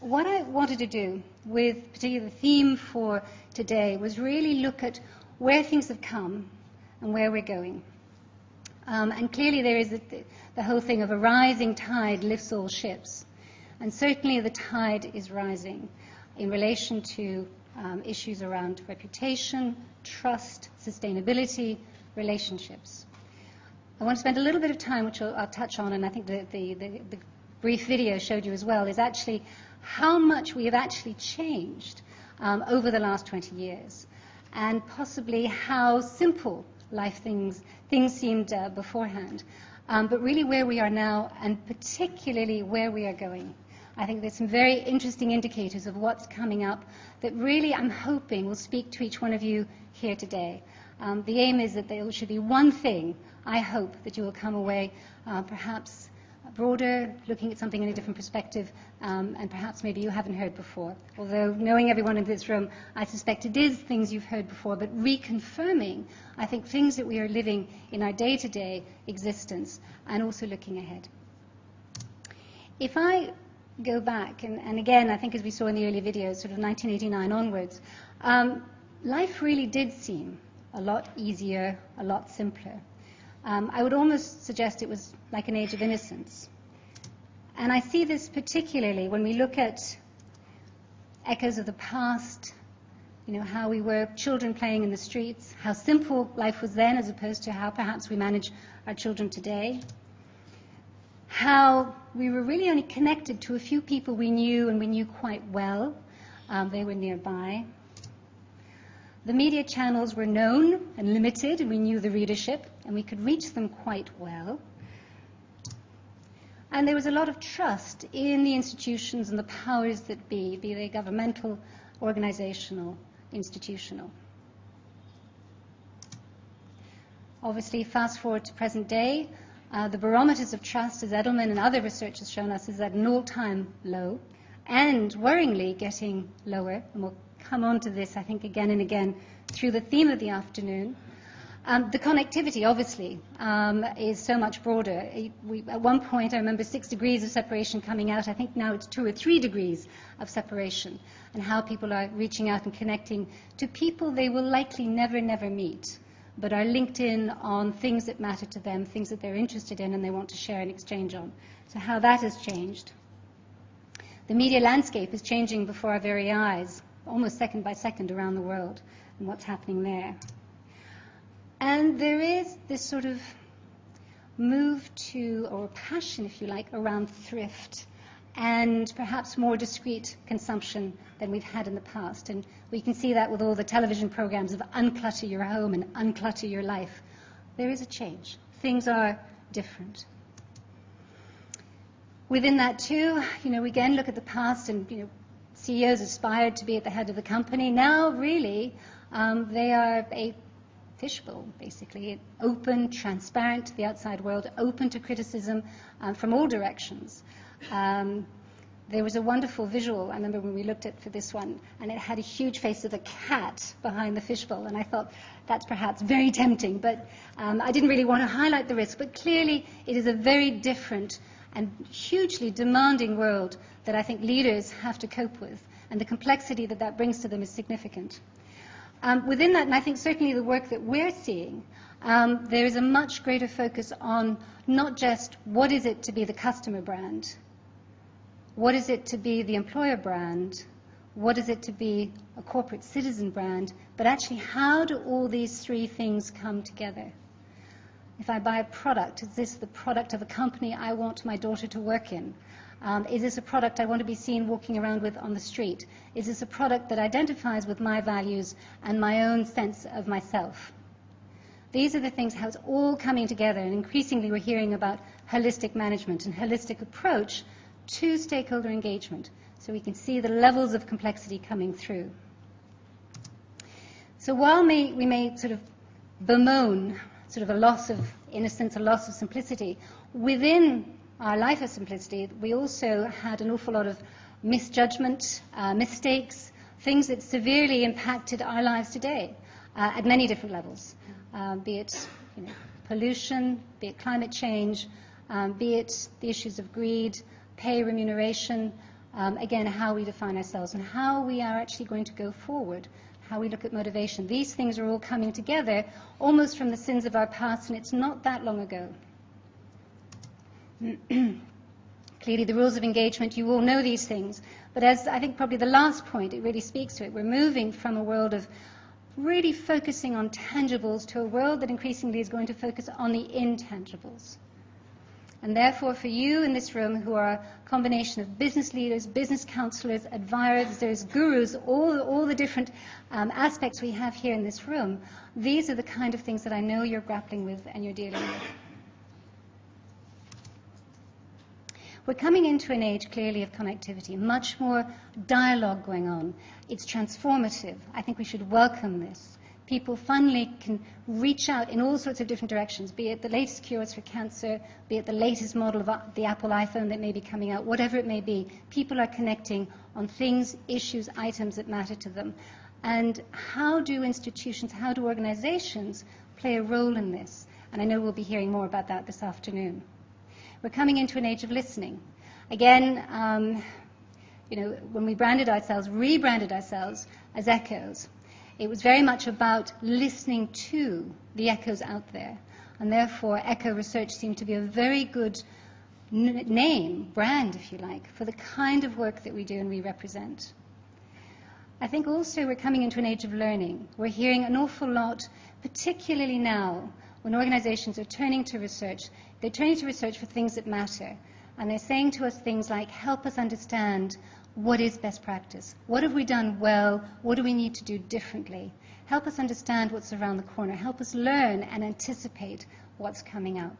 what I wanted to do with particularly the theme for today was really look at where things have come and where we're going. And clearly there is the whole thing of a rising tide lifts all ships. And certainly the tide is rising in relation to issues around reputation, trust, sustainability, relationships. I want to spend a little bit of time, which I'll touch on, and I think the brief video showed you as well, is actually how much we have actually changed over the last 20 years, and possibly how simple life things seemed beforehand, but really where we are now, and particularly where we are going. I think there's some very interesting indicators of what's coming up that really I'm hoping will speak to each one of you here today. The aim is that there should be one thing, I hope, that you will come away perhaps broader, looking at something in a different perspective, and perhaps maybe you haven't heard before. Although, knowing everyone in this room, I suspect it is things you've heard before, but reconfirming, I think, things that we are living in our day-to-day existence, and also looking ahead. If I go back, and again, I think as we saw in the earlier videos, sort of 1989 onwards, life really did seem a lot easier, a lot simpler. I would almost suggest it was like an age of innocence. And I see this particularly when we look at echoes of the past, how we were children playing in the streets, how simple life was then as opposed to how perhaps we manage our children today, how we were really only connected to a few people we knew and we knew quite well. They were nearby. The media channels were known and limited, and we knew the readership, and we could reach them quite well. And there was a lot of trust in the institutions and the powers that be they governmental, organizational, institutional. Obviously, fast forward to present day, the barometers of trust, as Edelman and other research has shown us, is at an all-time low, and worryingly getting lower, and we'll come on to this, I think, again and again through the theme of the afternoon. The connectivity, obviously, is so much broader. At one point, I remember 6 degrees of separation coming out. I think now it's 2 or 3 degrees of separation, and how people are reaching out and connecting to people they will likely never meet, but are linked in on things that matter to them, things that they're interested in and they want to share and exchange on. So how that has changed. The media landscape is changing before our very eyes, almost second by second around the world, and what's happening there. And there is this sort of move to, or passion, if you like, around thrift and perhaps more discreet consumption than we've had in the past. And we can see that with all the television programs of unclutter your home and unclutter your life. There is a change. Things are different. Within that too, we again look at the past, and CEOs aspired to be at the head of the company. Now, really, they are a fishbowl, basically, open, transparent to the outside world, open to criticism from all directions. There was a wonderful visual, I remember when we looked at for this one, and it had a huge face of a cat behind the fishbowl, and I thought that's perhaps very tempting, but I didn't really want to highlight the risk, but clearly it is a very different and hugely demanding world that I think leaders have to cope with, and the complexity that that brings to them is significant. Within that, and I think certainly the work that we're seeing, there is a much greater focus on not just what is it to be the customer brand, what is it to be the employer brand, what is it to be a corporate citizen brand, but actually how do all these three things come together? If I buy a product, is this the product of a company I want my daughter to work in? Is this a product I want to be seen walking around with on the street? Is this a product that identifies with my values and my own sense of myself? These are the things, how it's all coming together, and increasingly we're hearing about holistic management and holistic approach to stakeholder engagement, so we can see the levels of complexity coming through. So while we may sort of bemoan sort of a loss of innocence, a loss of simplicity, within our life of simplicity, we also had an awful lot of misjudgment, mistakes, things that severely impacted our lives today at many different levels, be it pollution, be it climate change, be it the issues of greed, pay, remuneration, again, how we define ourselves and how we are actually going to go forward, how we look at motivation. These things are all coming together almost from the sins of our past, and it's not that long ago. Clearly, the rules of engagement, you all know these things, but as I think probably the last point, it really speaks to it. We're moving from a world of really focusing on tangibles to a world that increasingly is going to focus on the intangibles. And therefore, for you in this room who are a combination of business leaders, business counselors, advisors, gurus, all the different aspects we have here in this room, these are the kind of things that I know you're grappling with and you're dealing with. We're coming into an age, clearly, of connectivity, much more dialogue going on. It's transformative. I think we should welcome this. People finally can reach out in all sorts of different directions, be it the latest cures for cancer, be it the latest model of the Apple iPhone that may be coming out, whatever it may be. People are connecting on things, issues, items that matter to them. And how do institutions, how do organizations play a role in this? And I know we'll be hearing more about that this afternoon. We're coming into an age of listening. Again, when we rebranded ourselves as Echoes, it was very much about listening to the echoes out there. And therefore, Echo Research seemed to be a very good name, brand, if you like, for the kind of work that we do and we represent. I think also we're coming into an age of learning. We're hearing an awful lot, particularly now, when organizations are turning to research. They're turning to research for things that matter. And they're saying to us things like, help us understand what is best practice. What have we done well? What do we need to do differently? Help us understand what's around the corner. Help us learn and anticipate what's coming up.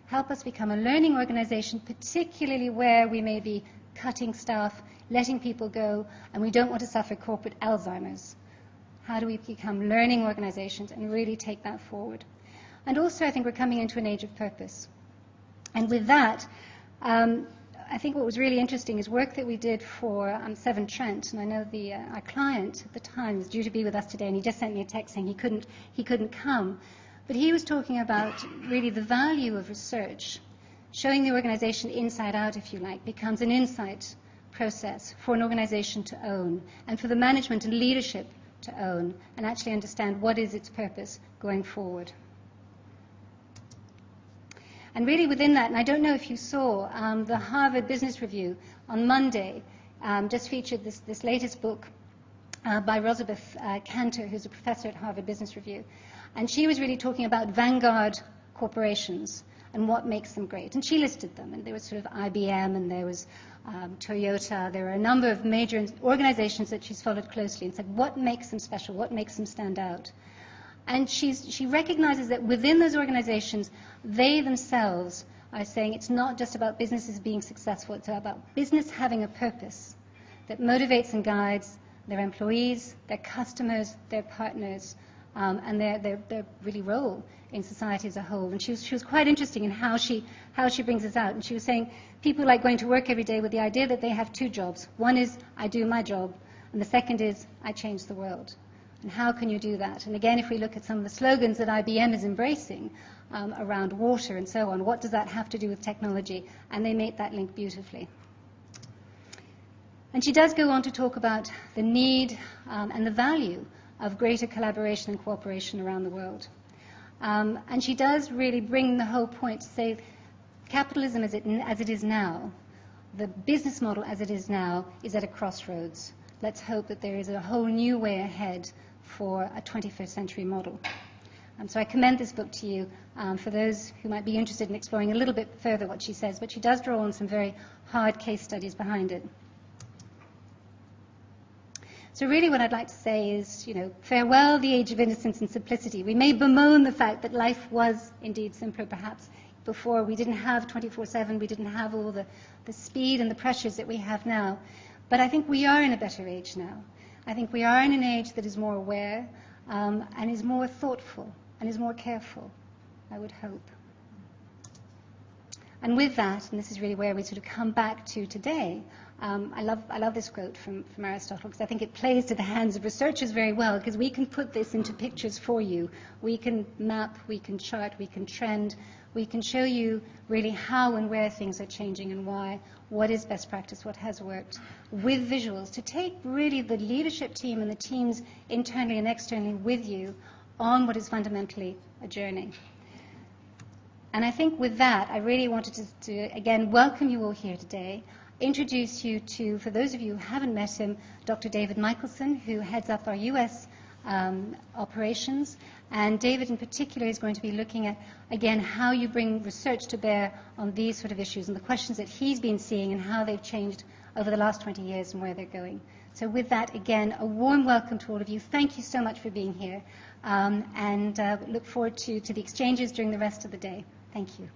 Help us become a learning organization, particularly where we may be cutting staff, letting people go, and we don't want to suffer corporate Alzheimer's. How do we become learning organizations and really take that forward? And also, I think we're coming into an age of purpose. And with that, I think what was really interesting is work that we did for Severn Trent, and I know our client at the time was due to be with us today, and he just sent me a text saying he couldn't come. But he was talking about really the value of research, showing the organization inside out, if you like, becomes an insight process for an organization to own, and for the management and leadership to own, and actually understand what is its purpose going forward. And really within that, and I don't know if you saw, the Harvard Business Review on Monday just featured this latest book by Elizabeth Cantor, who's a professor at Harvard Business Review. And she was really talking about vanguard corporations and what makes them great. And she listed them. And there was sort of IBM, and there was Toyota. There were a number of major organizations that she's followed closely and said, what makes them special? What makes them stand out? And she recognizes that within those organizations, they themselves are saying it's not just about businesses being successful, it's about business having a purpose that motivates and guides their employees, their customers, their partners, and their really role in society as a whole. And she was quite interesting in how she brings this out. And she was saying people like going to work every day with the idea that they have two jobs. One is I do my job, and the second is I change the world. And how can you do that? And again, if we look at some of the slogans that IBM is embracing around water and so on, what does that have to do with technology? And they make that link beautifully. And she does go on to talk about the need and the value of greater collaboration and cooperation around the world. And she does really bring the whole point to say capitalism as it is now, the business model as it is now, is at a crossroads. Let's hope that there is a whole new way ahead for a 21st century model. So I commend this book to you for those who might be interested in exploring a little bit further what she says, but she does draw on some very hard case studies behind it. So really what I'd like to say is, farewell the age of innocence and simplicity. We may bemoan the fact that life was indeed simpler perhaps before. We didn't have 24/7, we didn't have all the speed and the pressures that we have now. But I think we are in a better age now. I think we are in an age that is more aware and is more thoughtful and is more careful, I would hope. And with that, and this is really where we sort of come back to today, I love this quote from Aristotle, because I think it plays to the hands of researchers very well, because we can put this into pictures for you. We can map, we can chart, we can trend, we can show you really how and where things are changing and why, what is best practice, what has worked, with visuals, to take really the leadership team and the teams internally and externally with you on what is fundamentally a journey. And I think with that, I really wanted to again, welcome you all here today, introduce you to, for those of you who haven't met him, Dr. David Michelson, who heads up our US operations. And David in particular is going to be looking at, again, how you bring research to bear on these sort of issues and the questions that he's been seeing and how they've changed over the last 20 years and where they're going. So with that, again, a warm welcome to all of you. Thank you so much for being here. And look forward to the exchanges during the rest of the day. Thank you.